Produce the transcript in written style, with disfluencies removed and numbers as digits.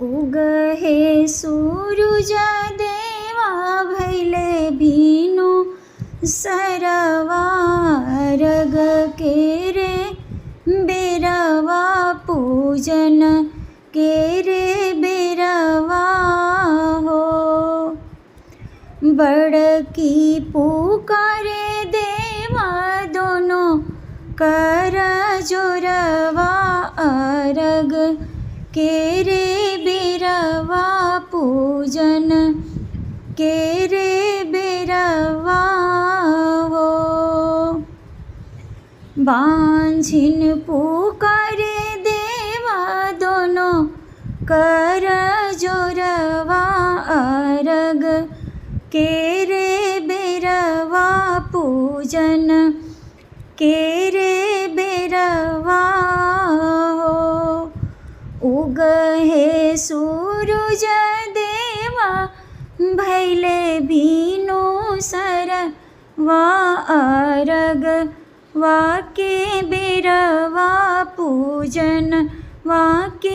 उगहे सूरज देवा भैले भीनु सरवा रग के रे बेरवा पूजन के रे बेरवा हो। बड़की पुकारे देवा दोनों कर जोरवा अरग के रे बेरवा पूजन के रे बेरवा हो। बांझिन पुकारे देवा दोनों कर जोरवा अरग के रे बेरवा पूजन के रे बेरवा हो। उगहे सूरज देवा भैले भीनु सरवा अरग वाके बेरवा पूजन वाके